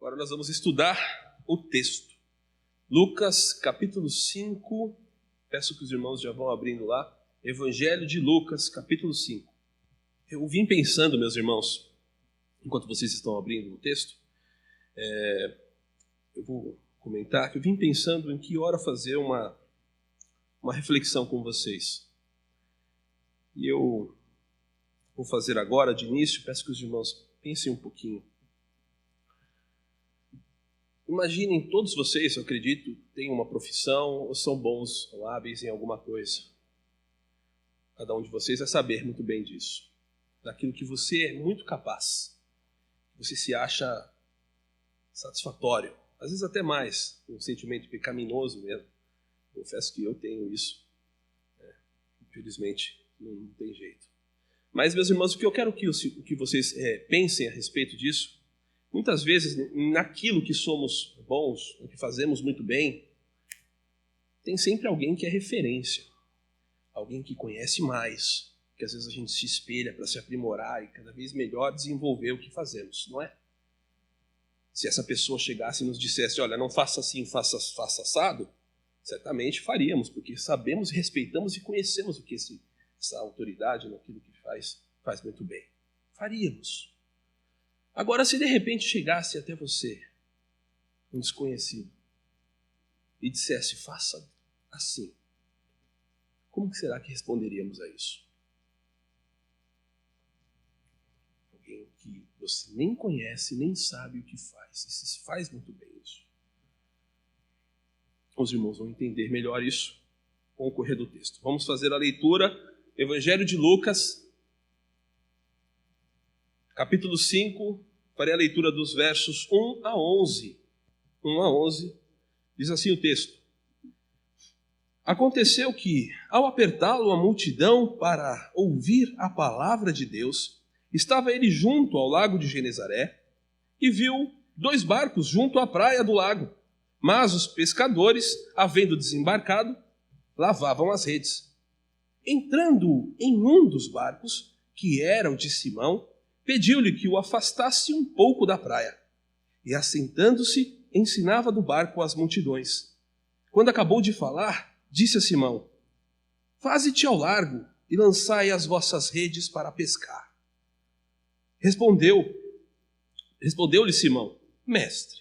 Agora nós vamos estudar o texto. Lucas, capítulo 5. Peço que os irmãos já vão abrindo lá. Evangelho de Lucas, capítulo 5. Eu vim pensando, meus irmãos, enquanto vocês estão abrindo o texto, eu vou comentar que eu vim pensando em que hora fazer uma reflexão com vocês. E eu vou fazer agora, de início, peço que os irmãos pensem um pouquinho. Imaginem, todos vocês, eu acredito, têm uma profissão ou são bons ou hábeis em alguma coisa. Cada um de vocês vai saber muito bem disso. Daquilo que você é muito capaz. Você se acha satisfatório. Às vezes até mais, um sentimento pecaminoso mesmo. Confesso que eu tenho isso. Infelizmente, não tem jeito. Mas, meus irmãos, o que eu quero que vocês pensem a respeito disso, muitas vezes, naquilo que somos bons, no que fazemos muito bem, tem sempre alguém que é referência. Alguém que conhece mais, que às vezes a gente se espelha para se aprimorar e cada vez melhor desenvolver o que fazemos, não é? Se essa pessoa chegasse e nos dissesse, olha, não faça assim, faça assado, certamente faríamos, porque sabemos, respeitamos e conhecemos o que essa autoridade naquilo que faz muito bem. Faríamos. Agora, se de repente chegasse até você um desconhecido e dissesse, faça assim, como será que responderíamos a isso? Alguém que você nem conhece, nem sabe o que faz, e se faz muito bem isso. Os irmãos vão entender melhor isso com o correr do texto. Vamos fazer a leitura, Evangelho de Lucas, capítulo 5, farei a leitura dos versos 1 a 11. 1 a 11, diz assim o texto. Aconteceu que, ao apertá-lo a multidão para ouvir a palavra de Deus, estava ele junto ao lago de Genezaré e viu 2 barcos junto à praia do lago. Mas os pescadores, havendo desembarcado, lavavam as redes. Entrando em um dos barcos, que era o de Simão, pediu-lhe que o afastasse um pouco da praia. E assentando-se, ensinava do barco às multidões. Quando acabou de falar, disse a Simão, faze-te ao largo e lançai as vossas redes para pescar. Respondeu-lhe Simão, mestre,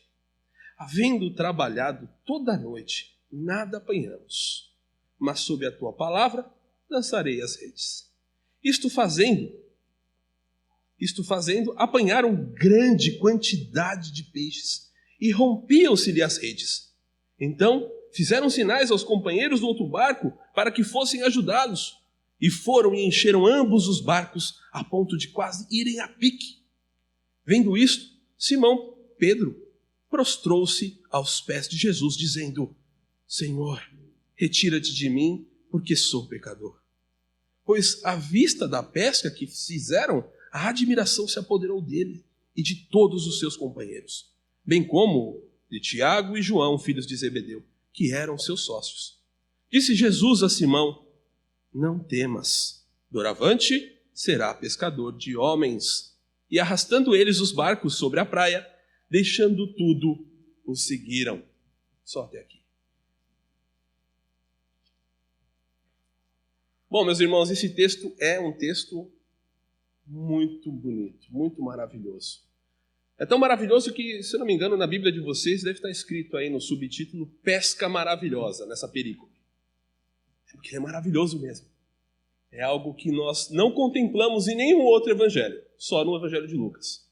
havendo trabalhado toda a noite, nada apanhamos, mas sob a tua palavra lançarei as redes. Isto fazendo, apanharam grande quantidade de peixes e rompiam-se-lhe as redes. Então fizeram sinais aos companheiros do outro barco para que fossem ajudá-los. E foram e encheram ambos os barcos a ponto de quase irem a pique. Vendo isto, Simão Pedro prostrou-se aos pés de Jesus, dizendo, Senhor, retira-te de mim, porque sou pecador. Pois à vista da pesca que fizeram, a admiração se apoderou dele e de todos os seus companheiros, bem como de Tiago e João, filhos de Zebedeu, que eram seus sócios. Disse Jesus a Simão, não temas, doravante será pescador de homens. E arrastando eles os barcos sobre a praia, deixando tudo, os seguiram. Só até aqui. Bom, meus irmãos, esse texto é um texto muito bonito, muito maravilhoso. É tão maravilhoso que, se eu não me engano, na Bíblia de vocês deve estar escrito aí no subtítulo Pesca Maravilhosa, nessa perícope. Porque é maravilhoso mesmo. É algo que nós não contemplamos em nenhum outro evangelho, só no Evangelho de Lucas.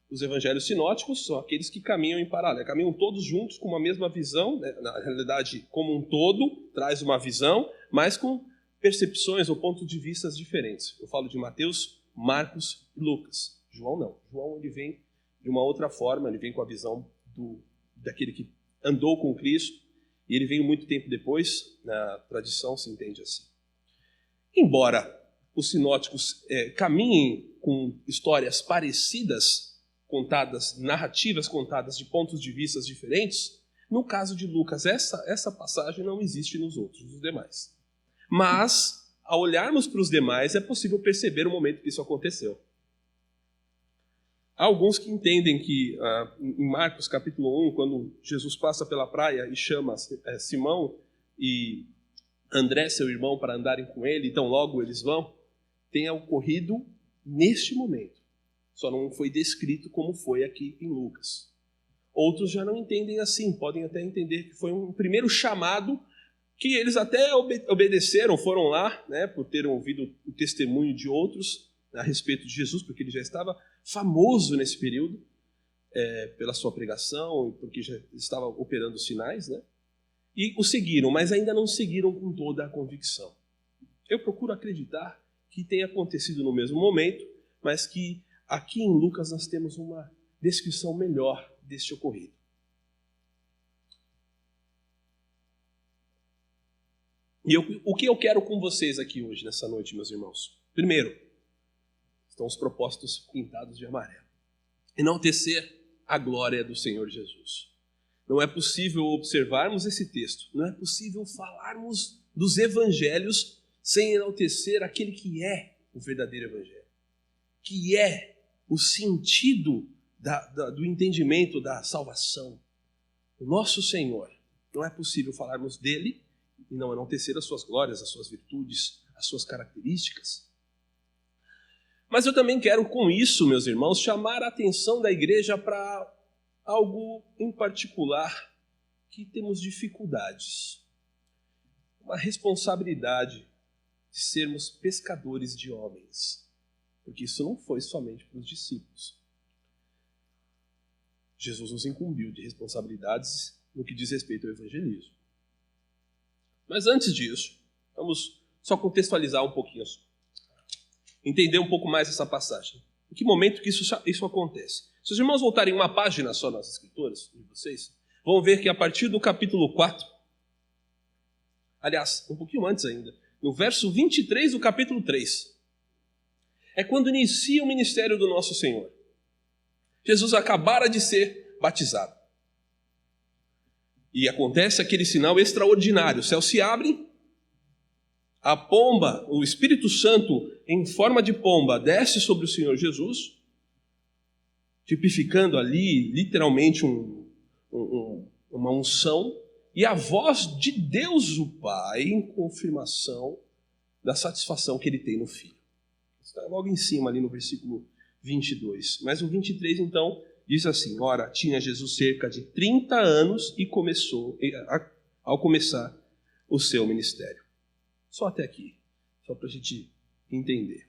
Os evangelhos sinóticos são aqueles que caminham em paralelo, caminham todos juntos com uma mesma visão, né? Na realidade, como um todo, traz uma visão, mas com percepções ou pontos de vista diferentes. Eu falo de Mateus, Marcos e Lucas. João não. João ele vem de uma outra forma, ele vem com a visão daquele que andou com Cristo, e ele veio muito tempo depois, na tradição se entende assim. Embora os sinóticos caminhem com histórias parecidas, narrativas contadas de pontos de vista diferentes, no caso de Lucas, essa passagem não existe nos demais. Mas, ao olharmos para os demais, é possível perceber o momento que isso aconteceu. Há alguns que entendem que em Marcos capítulo 1, quando Jesus passa pela praia e chama Simão e André, seu irmão, para andarem com ele, então logo eles vão, tenha ocorrido neste momento. Só não foi descrito como foi aqui em Lucas. Outros já não entendem assim, podem até entender que foi um primeiro chamado que eles até obedeceram, foram lá, né, por terem ouvido o testemunho de outros a respeito de Jesus, porque ele já estava famoso nesse período, pela sua pregação, porque já estava operando sinais, né? E o seguiram, mas ainda não seguiram com toda a convicção. Eu procuro acreditar que tenha acontecido no mesmo momento, mas que aqui em Lucas nós temos uma descrição melhor deste ocorrido. E o que eu quero com vocês aqui hoje, nessa noite, meus irmãos? Primeiro, estão os propósitos pintados de amarelo. Enaltecer a glória do Senhor Jesus. Não é possível observarmos esse texto, não é possível falarmos dos evangelhos sem enaltecer aquele que é o verdadeiro evangelho, que é o sentido do entendimento da salvação. O nosso Senhor. Não é possível falarmos dele e não enaltecer as suas glórias, as suas virtudes, as suas características. Mas eu também quero com isso, meus irmãos, chamar a atenção da igreja para algo em particular que temos dificuldades. Uma responsabilidade de sermos pescadores de homens. Porque isso não foi somente para os discípulos. Jesus nos incumbiu de responsabilidades no que diz respeito ao evangelismo. Mas antes disso, vamos só contextualizar um pouquinho, entender um pouco mais essa passagem. Em que momento que isso acontece? Se os irmãos voltarem uma página só nas escrituras de vocês, vão ver que a partir do capítulo 4, aliás, um pouquinho antes ainda, no verso 23 do capítulo 3, é quando inicia o ministério do nosso Senhor. Jesus acabara de ser batizado. E acontece aquele sinal extraordinário. Os céus se abrem, a pomba, o Espírito Santo em forma de pomba, desce sobre o Senhor Jesus, tipificando ali literalmente uma unção, e a voz de Deus o Pai em confirmação da satisfação que ele tem no Filho. Está logo em cima ali no versículo 22. Mas o 23 então diz assim: ora, tinha Jesus cerca de 30 anos e ao começar o seu ministério. Só até aqui, só para a gente entender.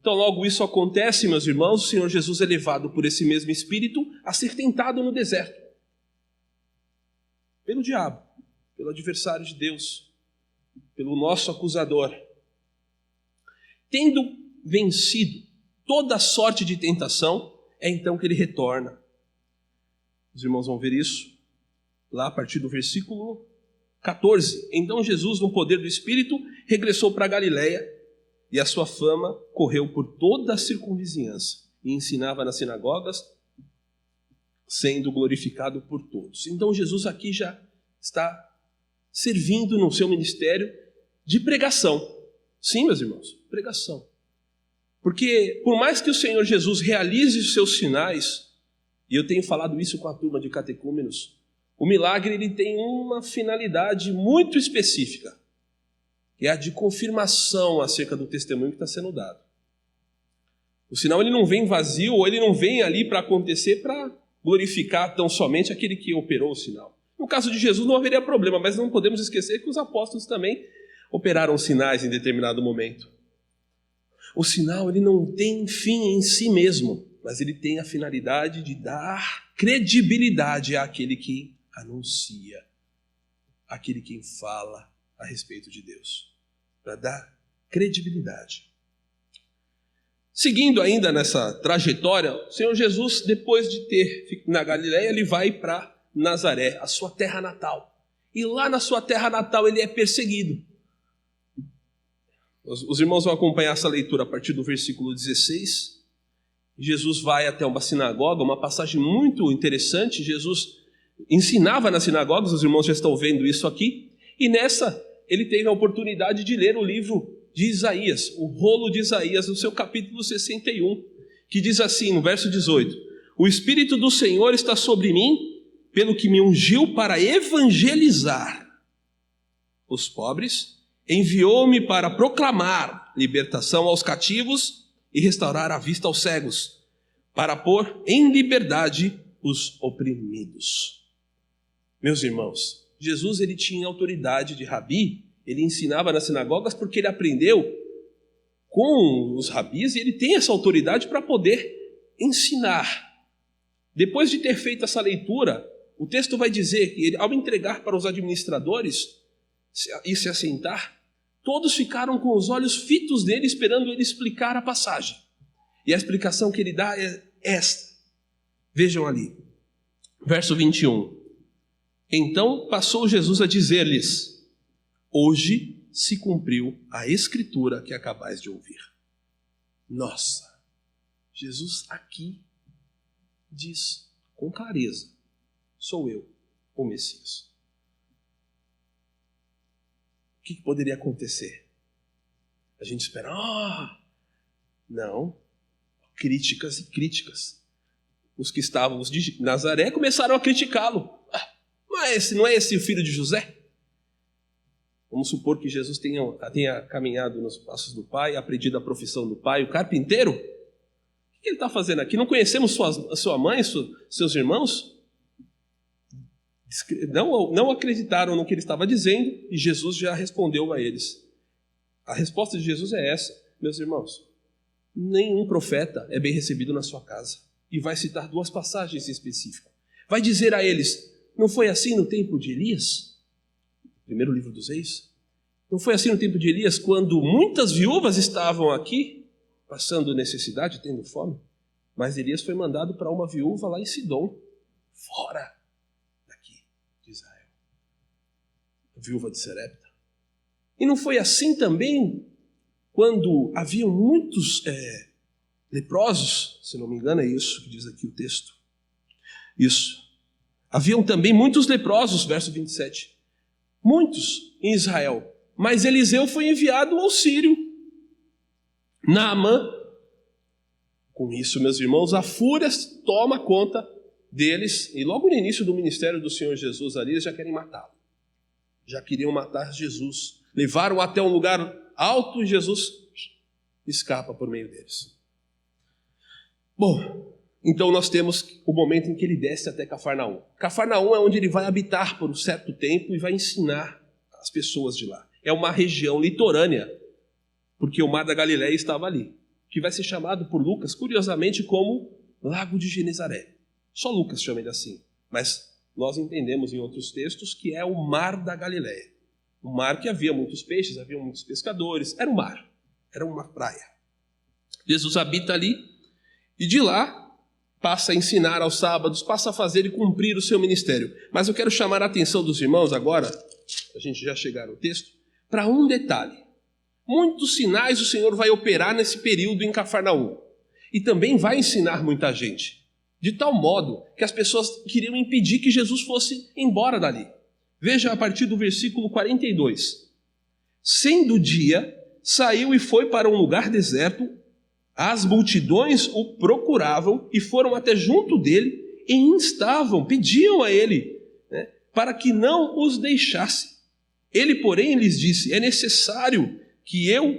Então logo isso acontece, meus irmãos, o Senhor Jesus é levado por esse mesmo Espírito a ser tentado no deserto. Pelo diabo, pelo adversário de Deus, pelo nosso acusador. Tendo vencido toda sorte de tentação, é então que ele retorna. Os irmãos vão ver isso lá a partir do versículo 14. Então Jesus, no poder do Espírito, regressou para a Galiléia e a sua fama correu por toda a circunvizinhança e ensinava nas sinagogas, sendo glorificado por todos. Então Jesus aqui já está servindo no seu ministério de pregação. Sim, meus irmãos, pregação. Porque por mais que o Senhor Jesus realize os seus sinais, e eu tenho falado isso com a turma de catecúmenos, o milagre ele tem uma finalidade muito específica, que é a de confirmação acerca do testemunho que está sendo dado. O sinal ele não vem vazio, ou ele não vem ali para acontecer para glorificar tão somente aquele que operou o sinal. No caso de Jesus não haveria problema, mas não podemos esquecer que os apóstolos também operaram sinais em determinado momento. O sinal ele não tem fim em si mesmo, mas ele tem a finalidade de dar credibilidade àquele que anuncia, àquele que fala a respeito de Deus, para dar credibilidade. Seguindo ainda nessa trajetória, o Senhor Jesus, depois de ter na Galiléia, ele vai para Nazaré, a sua terra natal. E lá na sua terra natal ele é perseguido. Os irmãos vão acompanhar essa leitura a partir do versículo 16. Jesus vai até uma sinagoga, uma passagem muito interessante. Jesus ensinava nas sinagogas, os irmãos já estão vendo isso aqui. E nessa, ele teve a oportunidade de ler o livro de Isaías, o rolo de Isaías, no seu capítulo 61, que diz assim, no verso 18: O Espírito do Senhor está sobre mim, pelo que me ungiu para evangelizar os pobres, enviou-me para proclamar libertação aos cativos e restaurar a vista aos cegos, para pôr em liberdade os oprimidos. Meus irmãos, Jesus ele tinha autoridade de rabi, ele ensinava nas sinagogas porque ele aprendeu com os rabis e ele tem essa autoridade para poder ensinar. Depois de ter feito essa leitura, o texto vai dizer que ele, ao entregar para os administradores e se assentar, todos ficaram com os olhos fitos nele, esperando ele explicar a passagem. E a explicação que ele dá é esta. Vejam ali, verso 21. Então passou Jesus a dizer-lhes: hoje se cumpriu a escritura que acabais de ouvir. Nossa, Jesus aqui diz com clareza: sou eu, o Messias. O que poderia acontecer? A gente espera, não, críticas e críticas. Os que estavam, os de Nazaré, começaram a criticá-lo. Mas não é esse o filho de José? Vamos supor que Jesus tenha caminhado nos passos do pai, aprendido a profissão do pai, o carpinteiro. O que ele está fazendo aqui? Não conhecemos sua mãe, seus irmãos? Não acreditaram no que ele estava dizendo e Jesus já respondeu a eles. A resposta de Jesus é essa, meus irmãos: nenhum profeta é bem recebido na sua casa. E vai citar duas passagens específicas. Vai dizer a eles: não foi assim no tempo de Elias? Primeiro livro dos Reis. Não foi assim no tempo de Elias, quando muitas viúvas estavam aqui, passando necessidade, tendo fome? Mas Elias foi mandado para uma viúva lá em Sidom, fora de Israel, a viúva de Serepta. E não foi assim também quando haviam muitos leprosos, se não me engano é isso que diz aqui o texto. Isso. Haviam também muitos leprosos, verso 27. Muitos em Israel. Mas Eliseu foi enviado ao Sírio, Naamã. Com isso, meus irmãos, a fúria toma conta deles, e logo no início do ministério do Senhor Jesus ali, eles já querem matá-lo. Já queriam matar Jesus. Levaram até um lugar alto e Jesus escapa por meio deles. Bom, então nós temos o momento em que ele desce até Cafarnaum. Cafarnaum é onde ele vai habitar por um certo tempo e vai ensinar as pessoas de lá. É uma região litorânea, porque o Mar da Galileia estava ali, que vai ser chamado por Lucas, curiosamente, como Lago de Genezaré. Só Lucas chama ele assim, mas nós entendemos em outros textos que é o Mar da Galileia. Um mar que havia muitos peixes, havia muitos pescadores, era um mar, era uma praia. Jesus habita ali e de lá passa a ensinar aos sábados, passa a fazer e cumprir o seu ministério. Mas eu quero chamar a atenção dos irmãos agora, a gente já chegar no texto, para um detalhe. Muitos sinais o Senhor vai operar nesse período em Cafarnaum. E também vai ensinar muita gente. De tal modo que as pessoas queriam impedir que Jesus fosse embora dali. Veja a partir do versículo 42. Sendo dia, saiu e foi para um lugar deserto. As multidões o procuravam e foram até junto dele e instavam, pediam a ele, para que não os deixasse. Ele, porém, lhes disse: é necessário que eu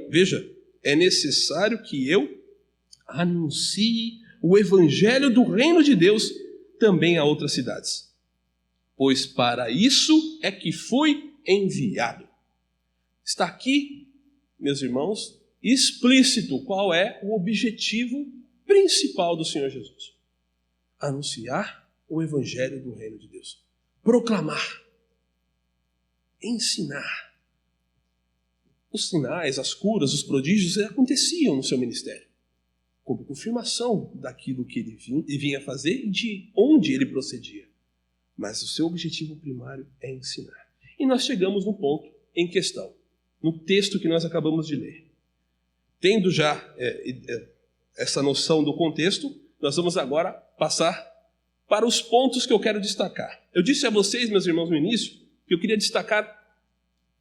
anuncie o evangelho do reino de Deus também a outras cidades, pois para isso é que fui enviado. Está aqui, meus irmãos, explícito qual é o objetivo principal do Senhor Jesus: anunciar o evangelho do reino de Deus, proclamar, ensinar. Os sinais, as curas, os prodígios aconteciam no seu ministério, como confirmação daquilo que ele vinha fazer e de onde ele procedia. Mas o seu objetivo primário é ensinar. E nós chegamos no ponto em questão, no texto que nós acabamos de ler. Tendo já essa noção do contexto, nós vamos agora passar para os pontos que eu quero destacar. Eu disse a vocês, meus irmãos, no início, que eu queria destacar,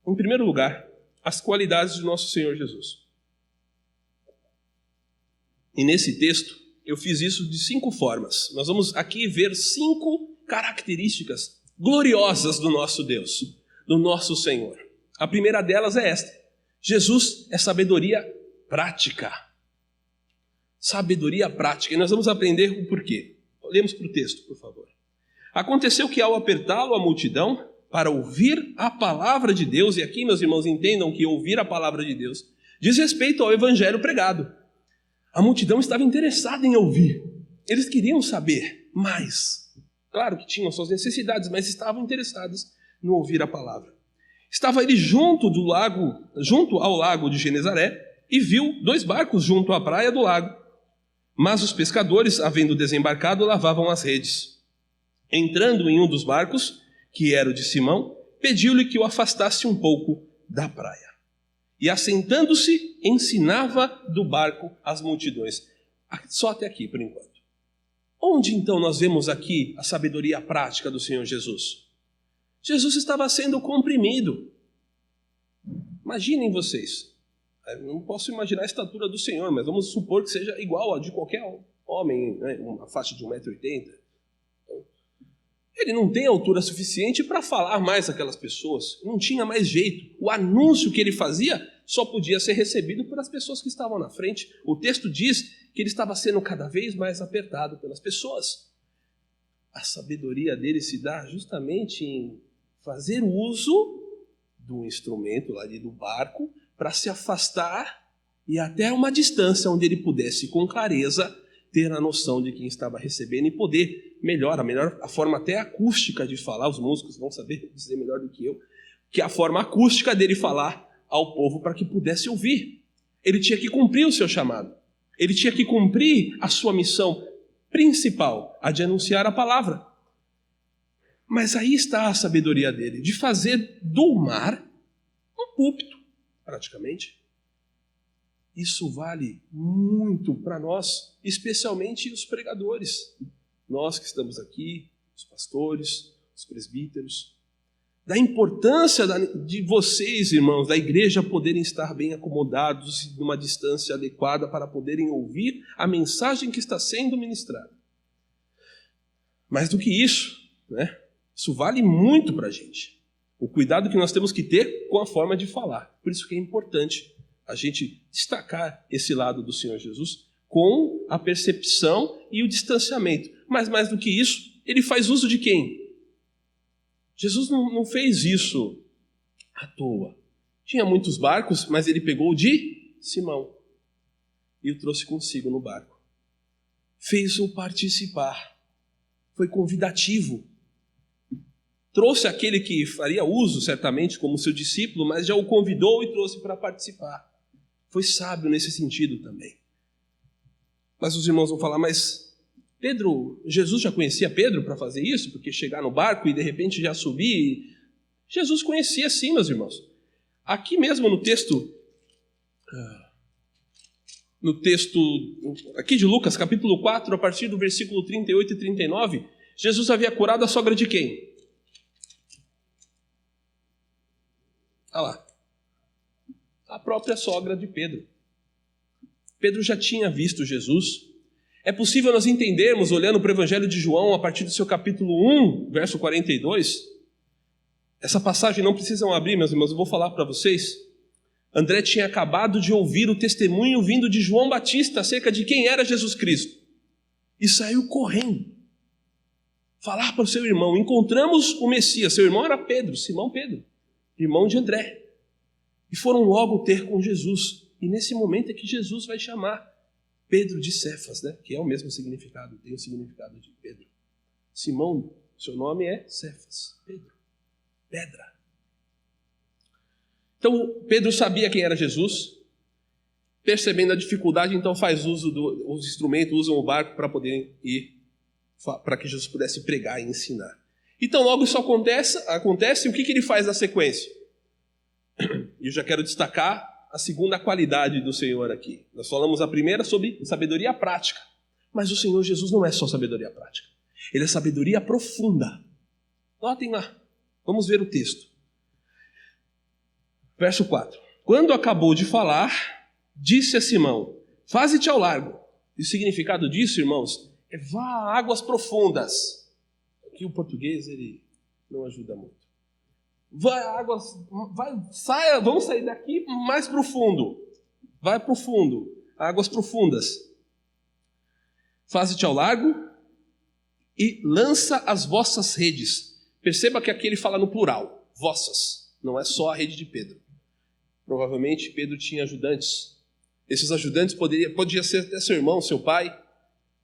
em primeiro lugar, as qualidades de nosso Senhor Jesus. E nesse texto, eu fiz isso de 5 formas. Nós vamos aqui ver 5 características gloriosas do nosso Deus, do nosso Senhor. A primeira delas é esta: Jesus é sabedoria prática. Sabedoria prática. E nós vamos aprender o porquê. Olhemos para o texto, por favor. Aconteceu que ao apertá-lo a multidão para ouvir a palavra de Deus, e aqui, meus irmãos, entendam que ouvir a palavra de Deus diz respeito ao evangelho pregado. A multidão estava interessada em ouvir. Eles queriam saber mais. Claro que tinham suas necessidades, mas estavam interessados no ouvir a palavra. Estava ele junto ao lago de Genezaré, e viu 2 barcos junto à praia do lago. Mas os pescadores, havendo desembarcado, lavavam as redes. Entrando em um dos barcos, que era o de Simão, pediu-lhe que o afastasse um pouco da praia. E assentando-se, ensinava do barco as multidões. Só até aqui, por enquanto. Onde então nós vemos aqui a sabedoria prática do Senhor Jesus? Jesus estava sendo comprimido. Imaginem vocês. Eu não posso imaginar a estatura do Senhor, mas vamos supor que seja igual a de qualquer homem, né? Uma faixa de 1,80 m. Ele não tem altura suficiente para falar mais aquelas pessoas. Não tinha mais jeito. O anúncio que ele fazia só podia ser recebido pelas pessoas que estavam na frente. O texto diz que ele estava sendo cada vez mais apertado pelas pessoas. A sabedoria dele se dá justamente em fazer uso do instrumento lá do barco para se afastar e até uma distância onde ele pudesse com clareza ter a noção de quem estava recebendo e poder a forma até acústica de falar. Os músicos vão saber dizer melhor do que eu, que é a forma acústica dele falar ao povo para que pudesse ouvir. Ele tinha que cumprir o seu chamado. Ele tinha que cumprir a sua missão principal, a de anunciar a palavra. Mas aí está a sabedoria dele, de fazer do mar um púlpito, praticamente. Isso vale muito para nós, especialmente os pregadores. Nós que estamos aqui, os pastores, os presbíteros. Da importância de vocês, irmãos, da igreja poderem estar bem acomodados numa distância adequada para poderem ouvir a mensagem que está sendo ministrada. Mais do que isso, né? Isso vale muito para a gente. O cuidado que nós temos que ter com a forma de falar. Por isso que é importante a gente destacar esse lado do Senhor Jesus com a percepção e o distanciamento. Mas mais do que isso, ele faz uso de quem? Jesus não fez isso à toa. Tinha muitos barcos, mas ele pegou o de Simão e o trouxe consigo no barco. Fez-o participar. Foi convidativo. Trouxe aquele que faria uso, certamente, como seu discípulo, mas já o convidou e trouxe para participar. Foi sábio nesse sentido também. Mas os irmãos vão falar, mas Jesus já conhecia Pedro para fazer isso? Porque chegar no barco e de repente já subir? Jesus conhecia sim, meus irmãos. Aqui mesmo no texto aqui de Lucas, capítulo 4, a partir do versículo 38 e 39, Jesus havia curado a sogra de quem? Olha lá. A própria sogra de Pedro. Pedro já tinha visto Jesus. É possível nós entendermos, olhando para o Evangelho de João, a partir do seu capítulo 1, verso 42. Essa passagem não precisam abrir, meus irmãos, eu vou falar para vocês. André tinha acabado de ouvir o testemunho vindo de João Batista acerca de quem era Jesus Cristo. E saiu correndo. Falar para o seu irmão, encontramos o Messias. Seu irmão era Pedro, Simão Pedro, irmão de André. E foram logo ter com Jesus. E nesse momento é que Jesus vai chamar Pedro de Cefas, né? Que é o mesmo significado, tem o significado de Pedro. Simão, seu nome é Cefas, Pedro, pedra. Então Pedro sabia quem era Jesus, percebendo a dificuldade, então faz uso dos instrumentos, usam o barco para poderem ir, para que Jesus pudesse pregar e ensinar. Então logo isso acontece, o que ele faz na sequência? E eu já quero destacar a segunda qualidade do Senhor aqui. Nós falamos a primeira sobre sabedoria prática. Mas o Senhor Jesus não é só sabedoria prática. Ele é sabedoria profunda. Notem lá. Vamos ver o texto. Verso 4. Quando acabou de falar, disse a Simão, faze-te ao largo. E o significado disso, irmãos, é vá a águas profundas. Aqui o português, ele não ajuda muito. Vai a águas, vamos sair daqui mais profundo. Vai profundo, águas profundas. Faze-te ao largo e lança as vossas redes. Perceba que aqui ele fala no plural, vossas. Não é só a rede de Pedro. Provavelmente Pedro tinha ajudantes. Esses ajudantes podia ser até seu irmão, seu pai.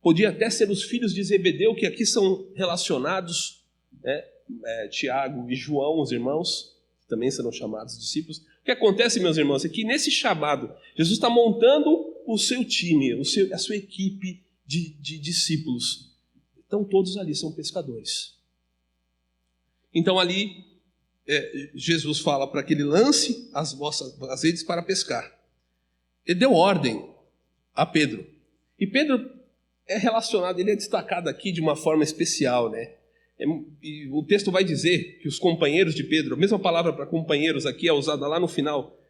Podia até ser os filhos de Zebedeu, que aqui são relacionados, né? Tiago e João, os irmãos, também serão chamados discípulos. O que acontece, meus irmãos, é que nesse chamado, Jesus está montando o seu time, a sua equipe de discípulos. Então todos ali são pescadores. Então ali, Jesus fala para que ele lance as redes para pescar. Ele deu ordem a Pedro. E Pedro é relacionado, ele é destacado aqui de uma forma especial, né? E o texto vai dizer que os companheiros de Pedro, a mesma palavra para companheiros aqui é usada lá no final,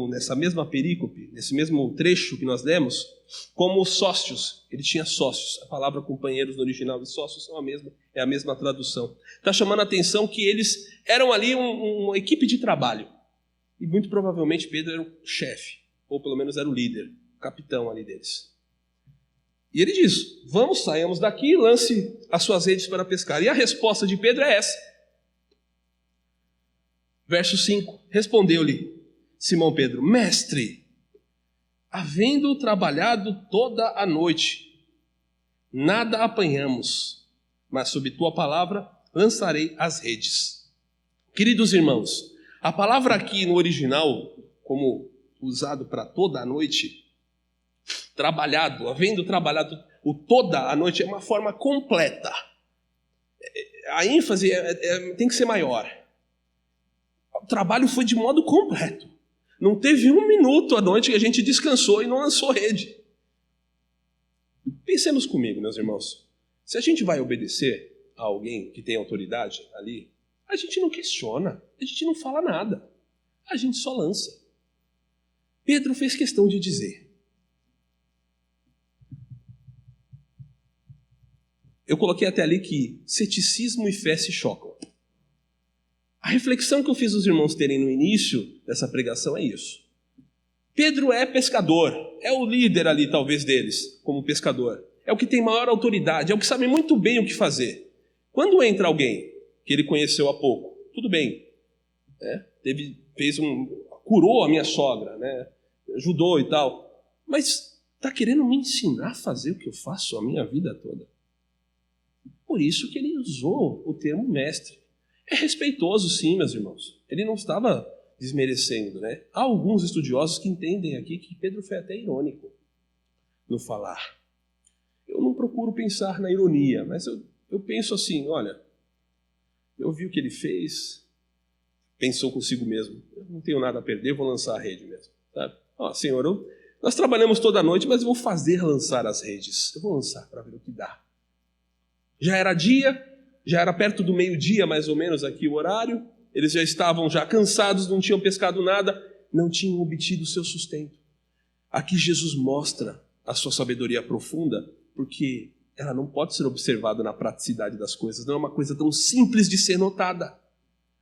nessa mesma perícope, nesse mesmo trecho que nós lemos, como sócios. Ele tinha sócios. A palavra companheiros no original e sócios é a mesma tradução. Está chamando a atenção que eles eram ali uma equipe de trabalho. E muito provavelmente Pedro era o chefe, ou pelo menos era o líder, o capitão ali deles. E ele diz, saiamos daqui e lance as suas redes para pescar. E a resposta de Pedro é essa. Verso 5, respondeu-lhe Simão Pedro, mestre, havendo trabalhado toda a noite, nada apanhamos, mas sob tua palavra lançarei as redes. Queridos irmãos, a palavra aqui no original, como usado para toda a noite, havendo trabalhado o toda a noite, é uma forma completa. A ênfase tem que ser maior. O trabalho foi de modo completo. Não teve um minuto à noite que a gente descansou e não lançou rede. Pensemos comigo, meus irmãos. Se a gente vai obedecer a alguém que tem autoridade ali, a gente não questiona, a gente não fala nada. A gente só lança. Pedro fez questão de dizer. Eu coloquei até ali que ceticismo e fé se chocam. A reflexão que eu fiz os irmãos terem no início dessa pregação é isso. Pedro é pescador, é o líder ali talvez deles, como pescador. É o que tem maior autoridade, é o que sabe muito bem o que fazer. Quando entra alguém que ele conheceu há pouco, tudo bem, né? Curou a minha sogra, né? Ajudou e tal, mas está querendo me ensinar a fazer o que eu faço a minha vida toda. Por isso que ele usou o termo mestre. É respeitoso, sim, meus irmãos. Ele não estava desmerecendo, né? Há alguns estudiosos que entendem aqui que Pedro foi até irônico no falar. Eu não procuro pensar na ironia, mas eu penso assim, olha, eu vi o que ele fez, pensou consigo mesmo, eu não tenho nada a perder, vou lançar a rede mesmo, sabe? Senhor, nós trabalhamos toda a noite, mas eu vou fazer lançar as redes. Eu vou lançar para ver o que dá. Já era dia, já era perto do meio-dia, mais ou menos, aqui o horário. Eles já estavam cansados, não tinham pescado nada, não tinham obtido o seu sustento. Aqui Jesus mostra a sua sabedoria profunda, porque ela não pode ser observada na praticidade das coisas. Não é uma coisa tão simples de ser notada.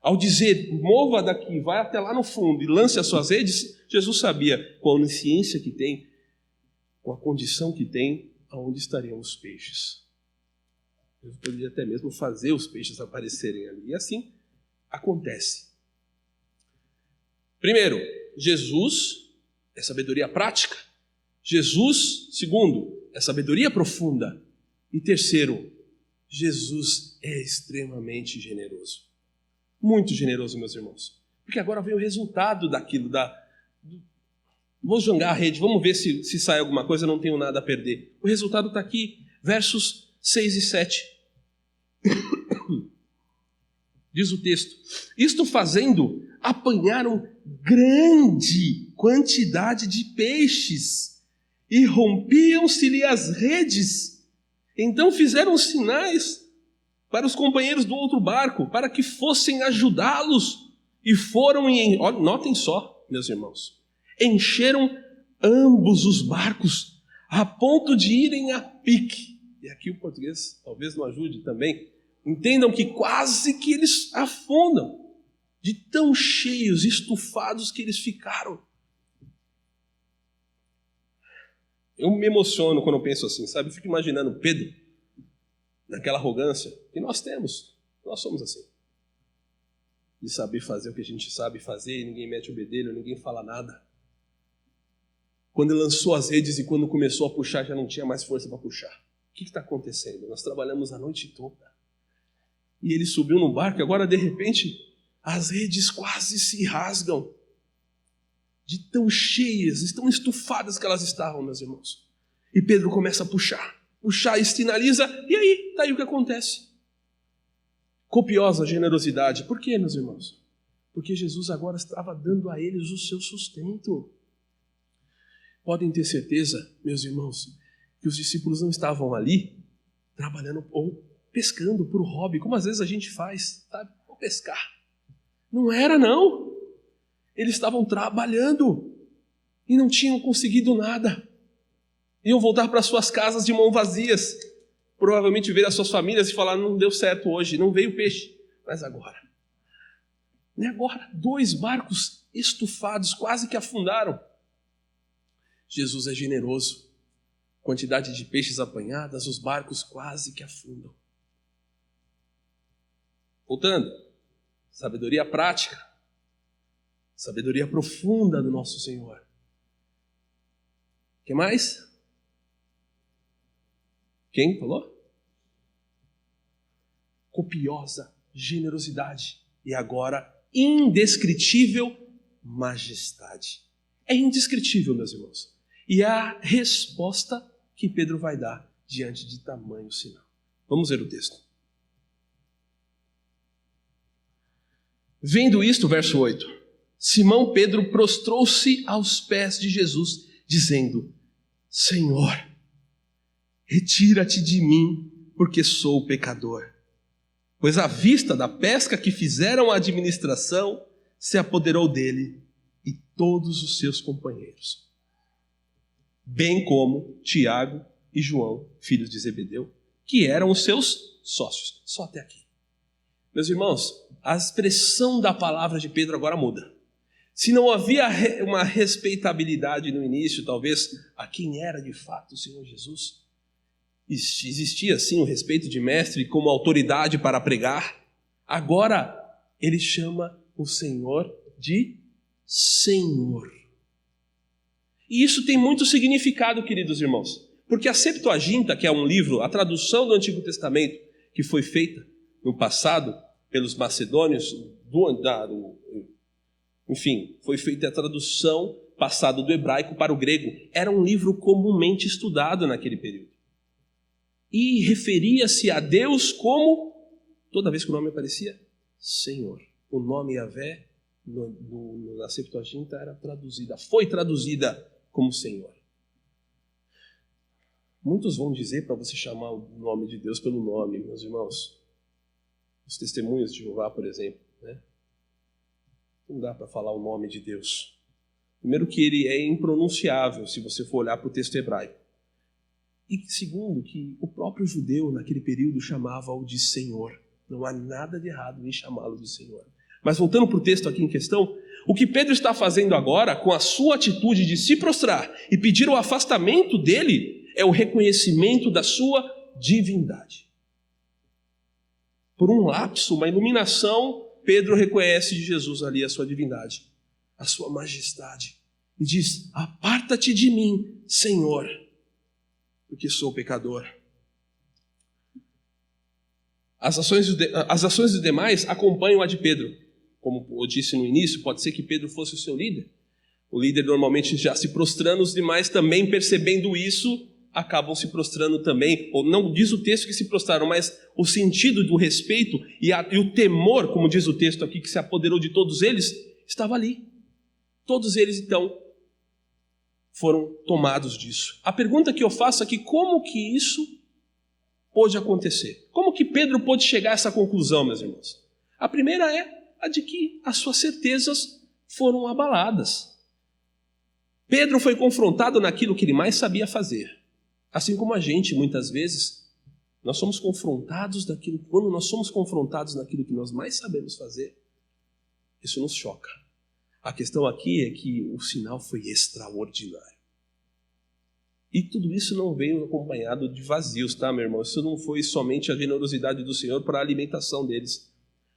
Ao dizer, mova daqui, vai até lá no fundo e lance as suas redes, Jesus sabia com a onisciência que tem, com a condição que tem, aonde estariam os peixes. Jesus poderia até mesmo fazer os peixes aparecerem ali. E assim acontece. Primeiro, Jesus é sabedoria prática. Jesus, segundo, é sabedoria profunda. E terceiro, Jesus é extremamente generoso. Muito generoso, meus irmãos. Porque agora vem o resultado daquilo. Vou jogar a rede, vamos ver se sai alguma coisa, não tenho nada a perder. O resultado está aqui, versos 6 e 7. Diz o texto: isto fazendo, apanharam grande quantidade de peixes e rompiam-se-lhe as redes. Então fizeram sinais para os companheiros do outro barco, para que fossem ajudá-los. E foram, notem só, meus irmãos, encheram ambos os barcos, a ponto de irem a pique. E aqui o português talvez não ajude também. Entendam que quase que eles afundam, de tão cheios, estufados que eles ficaram. Eu me emociono quando eu penso assim, sabe? Eu fico imaginando Pedro, naquela arrogância que nós temos. Nós somos assim. De saber fazer o que a gente sabe fazer, ninguém mete o bedelho, ninguém fala nada. Quando ele lançou as redes e quando começou a puxar, já não tinha mais força para puxar. O que está acontecendo? Nós trabalhamos a noite toda. E ele subiu no barco e agora, de repente, as redes quase se rasgam. De tão cheias, tão estufadas que elas estavam, meus irmãos. E Pedro começa a puxar e sinaliza, e aí, está aí o que acontece. Copiosa generosidade. Por quê, meus irmãos? Porque Jesus agora estava dando a eles o seu sustento. Podem ter certeza, meus irmãos, que os discípulos não estavam ali trabalhando ou pescando por hobby, como às vezes a gente faz, sabe? Vou pescar. Não era, não. Eles estavam trabalhando e não tinham conseguido nada. Iam voltar para suas casas de mãos vazias. Provavelmente ver as suas famílias e falar, não deu certo hoje, não veio peixe. Mas agora, 2 barcos estufados, quase que afundaram. Jesus é generoso. Quantidade de peixes apanhadas, os barcos quase que afundam. Voltando, sabedoria prática, sabedoria profunda do nosso Senhor. O que mais? Quem falou? Copiosa generosidade e agora indescritível majestade. É indescritível, meus irmãos. E é a resposta que Pedro vai dar diante de tamanho sinal. Vamos ver o texto. Vendo isto, verso 8, Simão Pedro prostrou-se aos pés de Jesus, dizendo, Senhor, retira-te de mim, porque sou pecador. Pois à vista da pesca que fizeram a administração, se apoderou dele e todos os seus companheiros, bem como Tiago e João, filhos de Zebedeu, que eram os seus sócios. Só até aqui. Meus irmãos, a expressão da palavra de Pedro agora muda. Se não havia uma respeitabilidade no início, talvez, a quem era de fato o Senhor Jesus, existia sim o respeito de mestre como autoridade para pregar. Agora ele chama o Senhor de Senhor. E isso tem muito significado, queridos irmãos, porque a Septuaginta, que é um livro, a tradução do Antigo Testamento, que foi feita no passado pelos macedônios, enfim, foi feita a tradução passada do hebraico para o grego. Era um livro comumente estudado naquele período. E referia-se a Deus como, toda vez que o nome aparecia, Senhor. O nome Yahvé, na Septuaginta, foi traduzida como Senhor. Muitos vão dizer para você chamar o nome de Deus pelo nome, meus irmãos. Os testemunhos de Jeová, por exemplo, né? Não dá para falar o nome de Deus. Primeiro que ele é impronunciável, se você for olhar para o texto hebraico. E segundo, que o próprio judeu, naquele período, chamava-o de Senhor. Não há nada de errado em chamá-lo de Senhor. Mas voltando para o texto aqui em questão, o que Pedro está fazendo agora, com a sua atitude de se prostrar e pedir o afastamento dele, é o reconhecimento da sua divindade. Por um lapso, uma iluminação, Pedro reconhece de Jesus ali a sua divindade, a sua majestade. E diz, aparta-te de mim, Senhor, porque sou pecador. As ações dos demais acompanham a de Pedro. Como eu disse no início, pode ser que Pedro fosse o seu líder. O líder normalmente já se prostrando, os demais também percebendo isso, acabam se prostrando também. Ou não diz o texto que se prostraram, mas o sentido do respeito e o temor, como diz o texto aqui, que se apoderou de todos eles, estava ali. Todos eles, então, foram tomados disso. A pergunta que eu faço aqui, como que isso pôde acontecer? Como que Pedro pôde chegar a essa conclusão, meus irmãos? A primeira é a de que as suas certezas foram abaladas. Pedro foi confrontado naquilo que ele mais sabia fazer, Assim como a gente, muitas vezes, nós somos confrontados quando nós somos confrontados naquilo que nós mais sabemos fazer, isso nos choca. A questão aqui é que o sinal foi extraordinário. E tudo isso não veio acompanhado de vazios, tá, meu irmão? Isso não foi somente a generosidade do Senhor para a alimentação deles.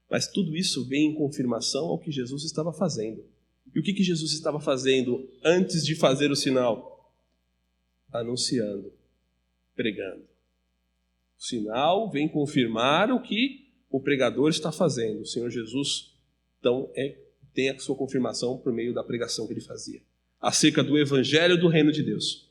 Mas tudo isso vem em confirmação ao que Jesus estava fazendo. E o que Jesus estava fazendo antes de fazer o sinal? Anunciando, pregando. O sinal vem confirmar o que o pregador está fazendo. O Senhor Jesus, então, tem a sua confirmação por meio da pregação que ele fazia. Acerca do evangelho do reino de Deus.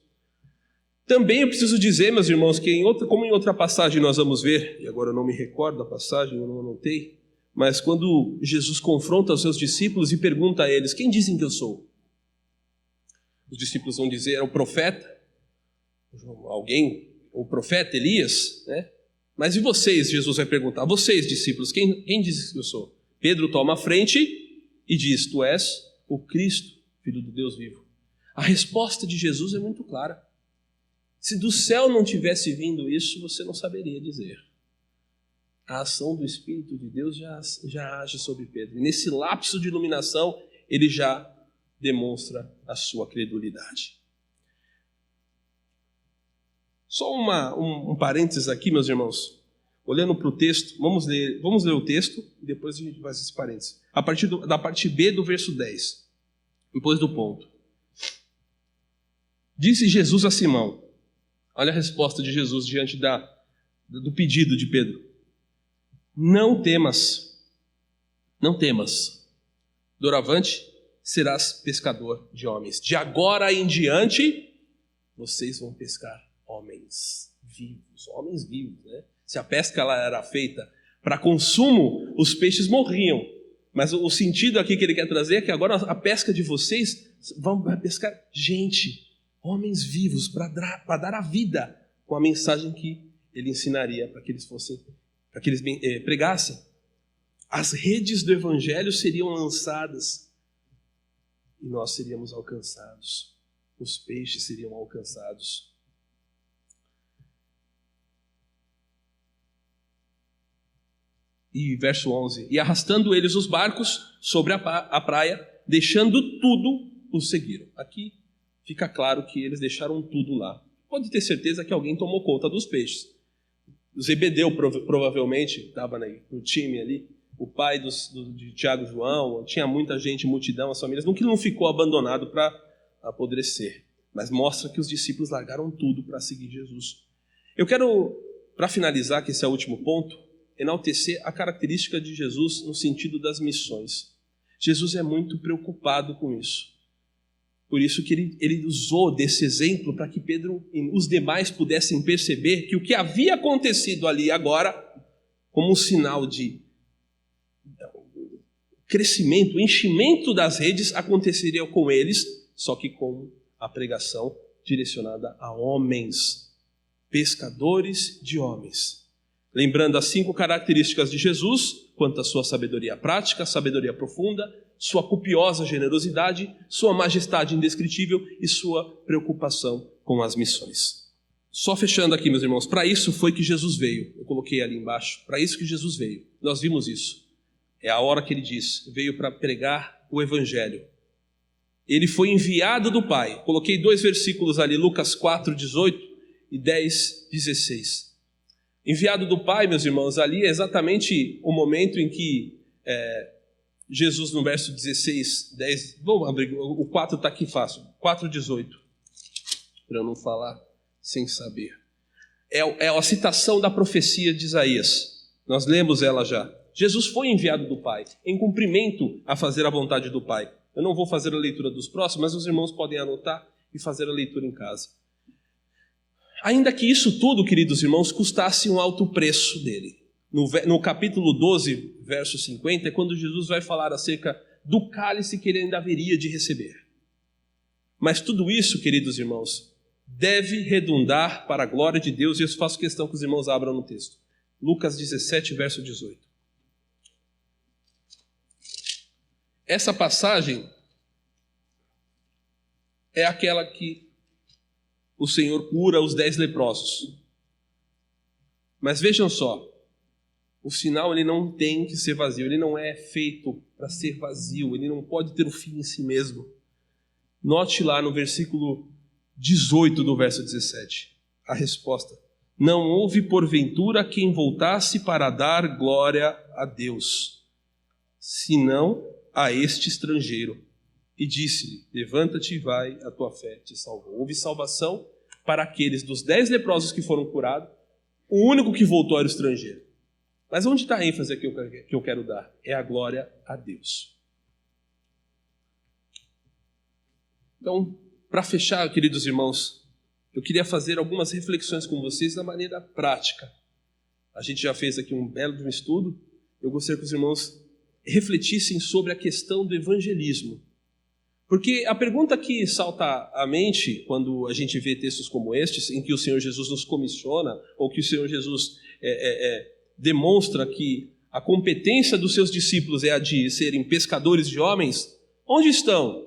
Também eu preciso dizer, meus irmãos, que como em outra passagem nós vamos ver, e agora eu não me recordo da passagem, eu não anotei, mas quando Jesus confronta os seus discípulos e pergunta a eles, quem dizem que eu sou? Os discípulos vão dizer, é o profeta, o profeta Elias, né? Mas e vocês, Jesus vai perguntar, vocês discípulos, quem diz que eu sou? Pedro toma a frente e diz, tu és o Cristo, Filho do Deus vivo. A resposta de Jesus é muito clara. Se do céu não tivesse vindo isso, você não saberia dizer. A ação do Espírito de Deus já age sobre Pedro. E nesse lapso de iluminação, ele já demonstra a sua credulidade. Só um parênteses aqui, meus irmãos. Olhando para o texto, vamos ler o texto e depois a gente faz esse parênteses. A partir da parte B do verso 10, depois do ponto. Disse Jesus a Simão, olha a resposta de Jesus diante do pedido de Pedro. Não temas. Doravante, serás pescador de homens. De agora em diante, vocês vão pescar homens vivos, né? Se a pesca ela era feita para consumo, os peixes morriam. Mas o sentido aqui que ele quer trazer é que agora a pesca de vocês vai pescar gente, homens vivos, para dar a vida com a mensagem que ele ensinaria para que eles pregassem. As redes do evangelho seriam lançadas e nós seríamos alcançados. Os peixes seriam alcançados. E verso 11, e arrastando eles os barcos sobre a praia, deixando tudo, os seguiram. Aqui fica claro que eles deixaram tudo lá. Pode ter certeza que alguém tomou conta dos peixes. Zebedeu provavelmente estava no time ali, o pai de Tiago e João, tinha muita gente, multidão, as famílias, não ficou abandonado para apodrecer, mas mostra que os discípulos largaram tudo para seguir Jesus. Eu quero, para finalizar, que esse é o último ponto, enaltecer a característica de Jesus no sentido das missões. Jesus é muito preocupado com isso. Por isso que ele usou desse exemplo para que Pedro e os demais pudessem perceber que o que havia acontecido ali agora, como um sinal de crescimento, enchimento das redes, aconteceria com eles, só que com a pregação direcionada a homens, pescadores de homens. Lembrando as 5 características de Jesus, quanto à sua sabedoria prática, sabedoria profunda, sua copiosa generosidade, sua majestade indescritível e sua preocupação com as missões. Só fechando aqui, meus irmãos, para isso foi que Jesus veio. Eu coloquei ali embaixo, para isso que Jesus veio. Nós vimos isso. É a hora que ele diz, veio para pregar o evangelho. Ele foi enviado do Pai. Coloquei 2 versículos ali, Lucas 4, 18 e 10, 16. Enviado do Pai, meus irmãos, ali é exatamente o momento em que Jesus, no verso 16, 10, vamos abrir, o 4 está aqui fácil, 4, 18, para eu não falar sem saber. É a citação da profecia de Isaías, nós lemos ela já. Jesus foi enviado do Pai, em cumprimento a fazer a vontade do Pai. Eu não vou fazer a leitura dos próximos, mas os irmãos podem anotar e fazer a leitura em casa. Ainda que isso tudo, queridos irmãos, custasse um alto preço dele. No capítulo 12, verso 50, é quando Jesus vai falar acerca do cálice que ele ainda haveria de receber. Mas tudo isso, queridos irmãos, deve redundar para a glória de Deus, e eu faço questão que os irmãos abram no texto. Lucas 17, verso 18. Essa passagem é aquela que o Senhor cura os 10 leprosos. Mas vejam só, o sinal ele não tem que ser vazio, ele não é feito para ser vazio, ele não pode ter o fim em si mesmo. Note lá no versículo 18 do verso 17, a resposta. Não houve porventura quem voltasse para dar glória a Deus, senão a este estrangeiro. E disse-lhe, levanta-te e vai, a tua fé te salvou. Houve salvação para aqueles dos 10 leprosos que foram curados, o único que voltou era o estrangeiro. Mas onde está a ênfase que eu quero dar? É a glória a Deus. Então, para fechar, queridos irmãos, eu queria fazer algumas reflexões com vocês da maneira prática. A gente já fez aqui um belo estudo. Eu gostaria que os irmãos refletissem sobre a questão do evangelismo. Porque a pergunta que salta à mente quando a gente vê textos como estes, em que o Senhor Jesus nos comissiona, ou que o Senhor Jesus demonstra que a competência dos seus discípulos é a de serem pescadores de homens, onde estão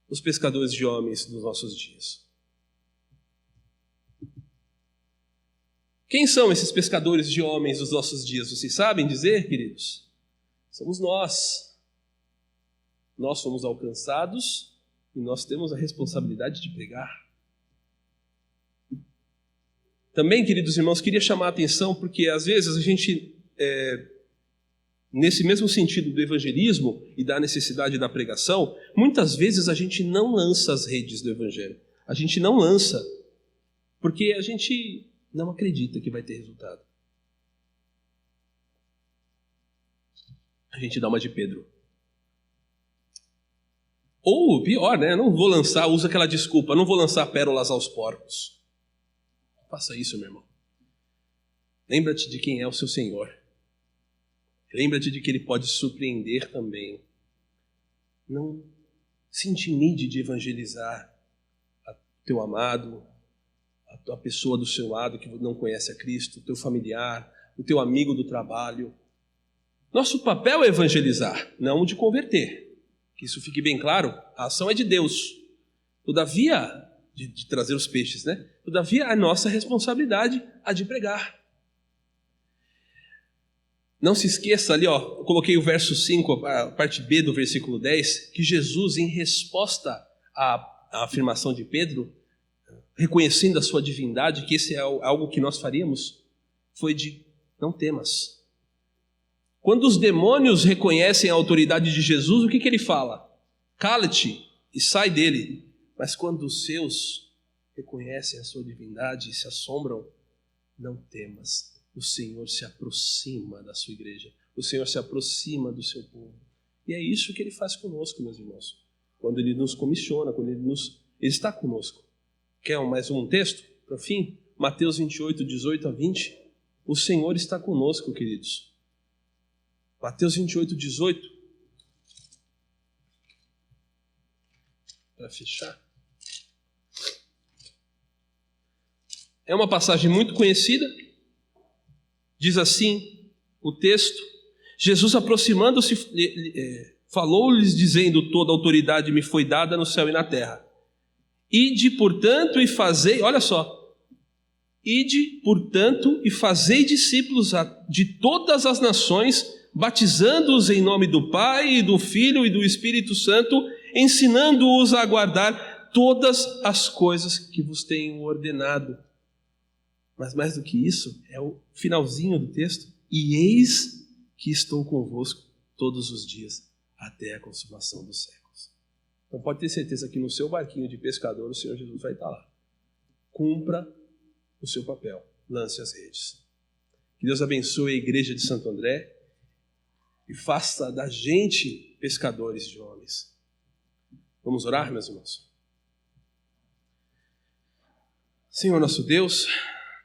os pescadores de homens dos nossos dias? Quem são esses pescadores de homens dos nossos dias? Vocês sabem dizer, queridos? Somos nós. Nós somos alcançados e nós temos a responsabilidade de pregar. Também, queridos irmãos, queria chamar a atenção porque às vezes a gente, nesse mesmo sentido do evangelismo e da necessidade da pregação, muitas vezes a gente não lança as redes do evangelho. A gente não lança porque a gente não acredita que vai ter resultado. A gente dá uma de Pedro. Ou pior, né? Não vou lançar, usa aquela desculpa, não vou lançar pérolas aos porcos. Faça isso, meu irmão. Lembra-te de quem é o seu Senhor. Lembra-te de que Ele pode surpreender também. Não se intimide de evangelizar o teu amado, a tua pessoa do seu lado que não conhece a Cristo, o teu familiar, o teu amigo do trabalho. Nosso papel é evangelizar, não de converter. Que isso fique bem claro, a ação é de Deus. Todavia, de trazer os peixes, né? Todavia, a nossa responsabilidade é de pregar. Não se esqueça ali, ó, eu coloquei o verso 5, a parte B do versículo 10, que Jesus, em resposta à afirmação de Pedro, reconhecendo a sua divindade, que esse é algo que nós faríamos, foi de não temas. Quando os demônios reconhecem a autoridade de Jesus, o que ele fala? Cala-te e sai dele. Mas quando os seus reconhecem a sua divindade e se assombram, não temas. O Senhor se aproxima da sua igreja. O Senhor se aproxima do seu povo. E é isso que Ele faz conosco, meus irmãos. Quando Ele nos comissiona, quando Ele está conosco. Quer mais um texto? Para o fim? Mateus 28, 18 a 20. O Senhor está conosco, queridos. Mateus 28, 18. Para fechar. É uma passagem muito conhecida. Diz assim o texto: Jesus, aproximando-se, falou-lhes dizendo: toda autoridade me foi dada no céu e na terra. Ide, portanto, e fazei, olha só, ide, portanto, e fazei discípulos de todas as nações, batizando-os em nome do Pai, e do Filho e do Espírito Santo, ensinando-os a guardar todas as coisas que vos tenho ordenado. Mas mais do que isso, é o finalzinho do texto. E eis que estou convosco todos os dias, até a consumação dos séculos. Então pode ter certeza que no seu barquinho de pescador, o Senhor Jesus vai estar lá. Cumpra o seu papel, lance as redes. Que Deus abençoe a igreja de Santo André e faça da gente pescadores de homens. Vamos orar, meus irmãos? Senhor nosso Deus,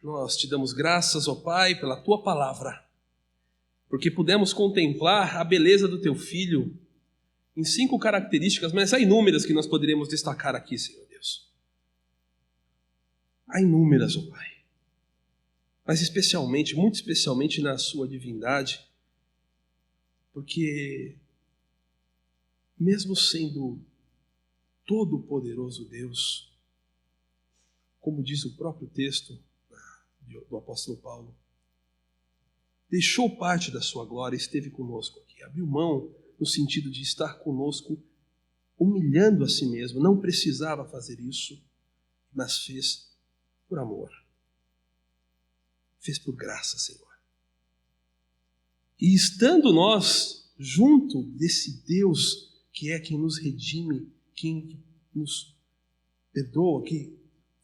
nós te damos graças, ó Pai, pela Tua palavra, porque pudemos contemplar a beleza do Teu Filho em 5 características, mas há inúmeras que nós poderíamos destacar aqui, Senhor Deus. Há inúmeras, ó Pai, mas especialmente, muito especialmente na Sua divindade, porque mesmo sendo todo-poderoso Deus, como diz o próprio texto do apóstolo Paulo, deixou parte da sua glória e esteve conosco aqui. Abriu mão no sentido de estar conosco, humilhando a si mesmo. Não precisava fazer isso, mas fez por amor. Fez por graça, Senhor. E estando nós junto desse Deus que é quem nos redime, quem nos perdoa, que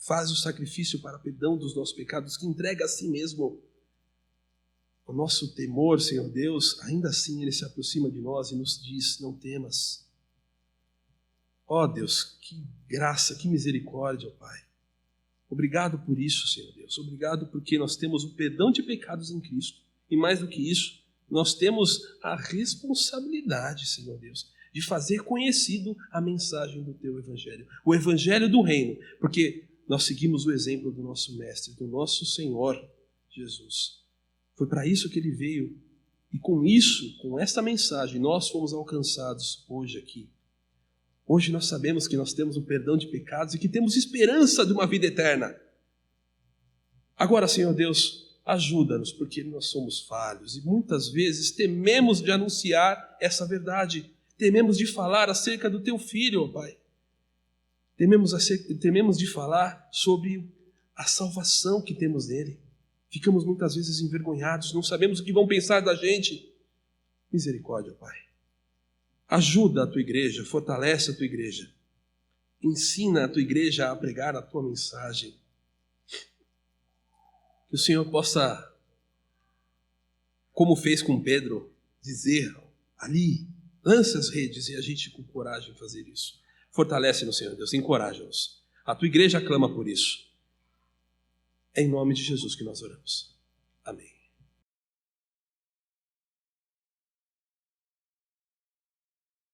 faz o sacrifício para perdão dos nossos pecados, que entrega a si mesmo, o nosso temor, Senhor Deus, ainda assim Ele se aproxima de nós e nos diz: não temas. Ó Deus, que graça, que misericórdia, ó Pai. Obrigado por isso, Senhor Deus. Obrigado porque nós temos o perdão de pecados em Cristo. E mais do que isso, nós temos a responsabilidade, Senhor Deus, de fazer conhecido a mensagem do Teu Evangelho. O Evangelho do Reino. Porque nós seguimos o exemplo do nosso Mestre, do nosso Senhor Jesus. Foi para isso que Ele veio. E com isso, com esta mensagem, nós fomos alcançados hoje aqui. Hoje nós sabemos que nós temos o perdão de pecados e que temos esperança de uma vida eterna. Agora, Senhor Deus, ajuda-nos, porque nós somos falhos e muitas vezes tememos de anunciar essa verdade. Tememos de falar acerca do Teu Filho, ó Pai. Tememos de falar sobre a salvação que temos nele. Ficamos muitas vezes envergonhados, não sabemos o que vão pensar da gente. Misericórdia, ó Pai. Ajuda a Tua igreja, fortalece a Tua igreja. Ensina a Tua igreja a pregar a Tua mensagem. Que o Senhor possa, como fez com Pedro, dizer ali, lance as redes, e a gente com coragem fazer isso. Fortalece-nos, Senhor Deus, encoraja-nos. A Tua igreja clama por isso. É em nome de Jesus que nós oramos. Amém.